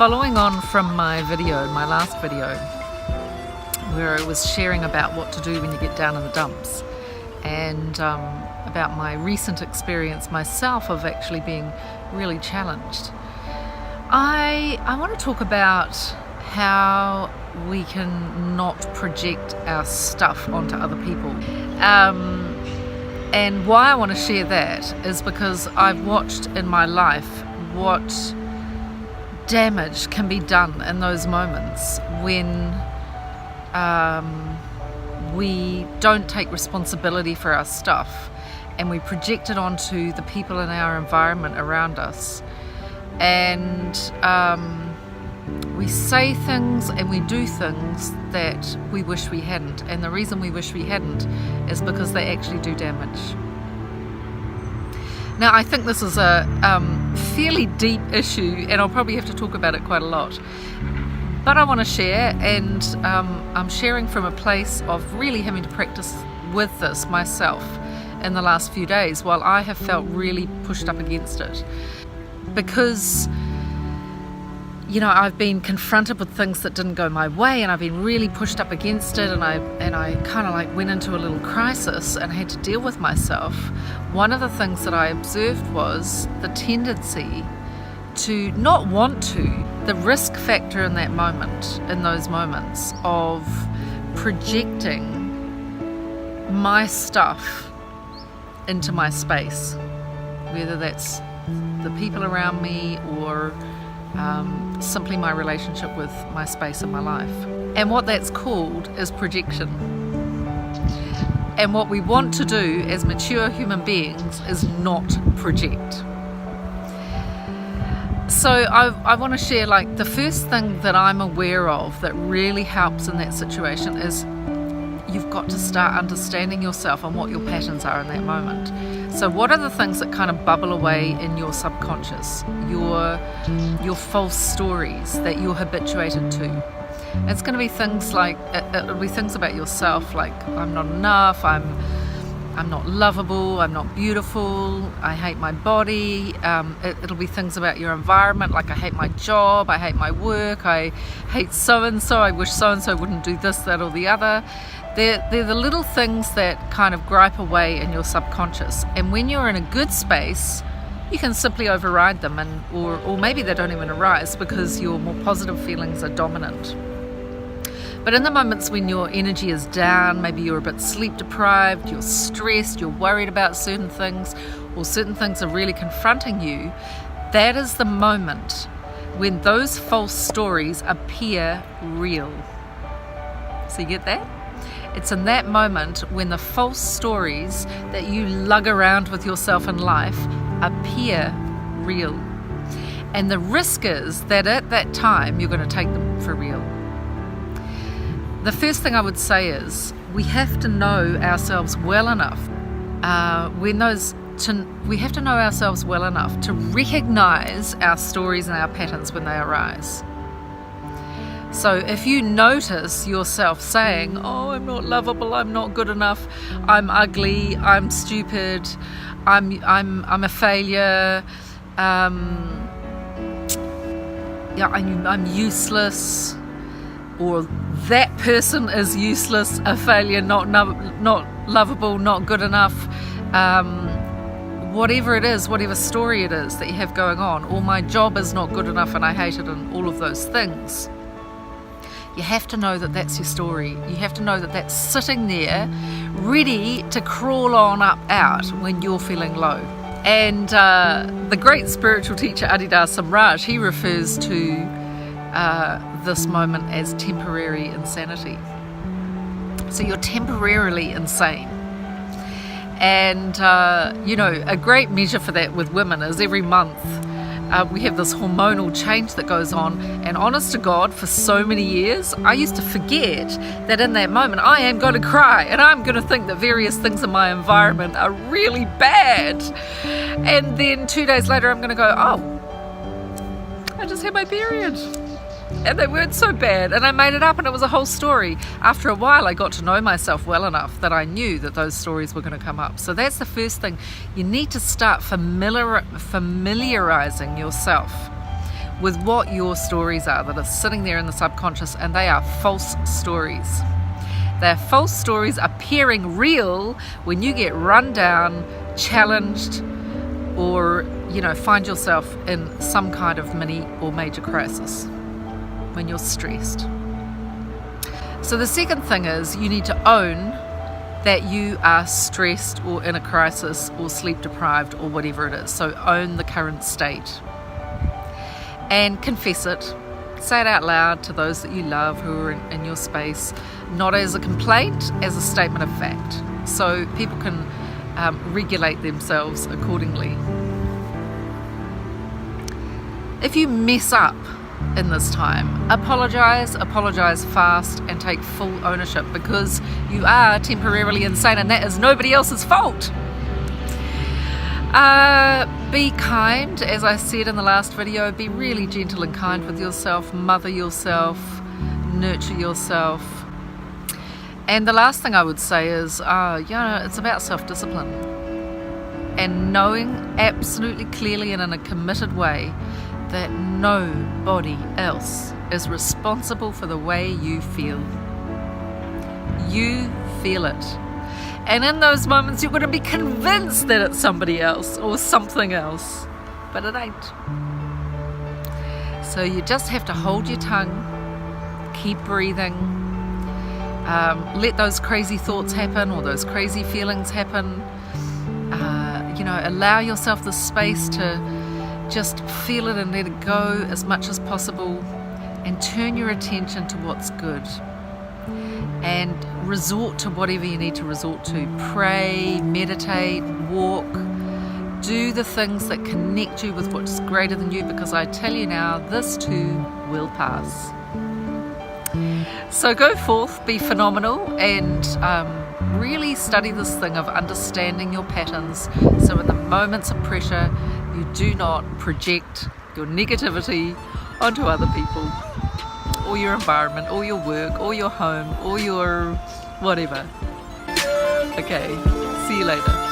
Following on from my last video, where I was sharing about what to do when you get down in the dumps, and about my recent experience myself of actually being really challenged, I want to talk about how we can not project our stuff onto other people. And why I want to share that is because I've watched in my life what damage can be done in those moments when we don't take responsibility for our stuff and we project it onto the people in our environment around us. And we say things and we do things that we wish we hadn't. And the reason we wish we hadn't is because they actually do damage. Now, I think this is a fairly deep issue, and I'll probably have to talk about it quite a lot. But I want to share, and I'm sharing from a place of really having to practice with this myself in the last few days, while I have felt really pushed up against it. Because, you know, I've been confronted with things that didn't go my way, and I've been really pushed up against it, and I kind of like went into a little crisis and had to deal with myself. One of the things that I observed was the tendency to not want to, the risk factor in that moment, in those moments of projecting my stuff into my space, whether that's the people around me or simply my relationship with my space in my life. And what that's called is projection. And what we want to do as mature human beings is not project. So I want to share, like, the first thing that I'm aware of that really helps in that situation is you've got to start understanding yourself and what your patterns are in that moment. So what are the things that kind of bubble away in your subconscious, your false stories that you're habituated to? It's going to be things like, it'll be things about yourself, like I'm not enough, I'm not lovable, I'm not beautiful, I hate my body. It'll be things about your environment, like I hate my job, I hate my work, I hate so-and-so, I wish so-and-so wouldn't do this, that or the other. They're the little things that kind of gripe away in your subconscious. And when you're in a good space, you can simply override them, or maybe they don't even arise because your more positive feelings are dominant. But in the moments when your energy is down, maybe you're a bit sleep deprived, you're stressed, you're worried about certain things, or certain things are really confronting you, that is the moment when those false stories appear real. So you get that? It's in that moment when the false stories that you lug around with yourself in life appear real. And the risk is that at that time you're going to take them for real. The first thing I would say is we have to know ourselves well enough. We have to know ourselves well enough to recognize our stories and our patterns when they arise. So if you notice yourself saying, "Oh, I'm not lovable, I'm not good enough, I'm ugly, I'm stupid, I'm a failure, I'm useless," or "that person is useless, a failure, not lovable, not good enough," whatever it is, whatever story it is that you have going on, or "my job is not good enough and I hate it," and all of those things. You have to know that that's your story. You have to know that that's sitting there ready to crawl on up out when you're feeling low. And the great spiritual teacher Aditya Samraj, he refers to this moment as temporary insanity. So you're temporarily insane. And a great measure for that with women is every month we have this hormonal change that goes on, and honest to God, for so many years I used to forget that in that moment I am going to cry and I'm going to think that various things in my environment are really bad, and then 2 days later I'm going to go, "Oh, I just had my period and they weren't so bad, and I made it up and it was a whole story." After a while I got to know myself well enough that I knew that those stories were going to come up. So that's the first thing. You need to start familiarizing yourself with what your stories are that are sitting there in the subconscious, and they are false stories. They're false stories appearing real when you get run down, challenged, or find yourself in some kind of mini or major crisis, when you're stressed. So the second thing is you need to own that you are stressed or in a crisis or sleep deprived or whatever it is. So own the current state and confess it. Say it out loud to those that you love who are in your space, not as a complaint, as a statement of fact, so people can regulate themselves accordingly. If you mess up in this time, apologize fast, and take full ownership, because you are temporarily insane and that is nobody else's fault. Be kind, as I said in the last video. Be really gentle and kind with yourself. Mother yourself, nurture yourself. And the last thing I would say is it's about self-discipline and knowing absolutely clearly and in a committed way that nobody else is responsible for the way you feel. You feel it. And in those moments you're going to be convinced that it's somebody else or something else, but it ain't. So you just have to hold your tongue, keep breathing, let those crazy thoughts happen or those crazy feelings happen. Allow yourself the space to just feel it and let it go as much as possible, and turn your attention to what's good and resort to whatever you need to resort to. Pray, meditate, walk, do the things that connect you with what's greater than you, because I tell you now, this too will pass. So go forth, be phenomenal, and really study this thing of understanding your patterns, so in the moments of pressure you do not project your negativity onto other people or your environment or your work or your home or your whatever. Okay, see you later.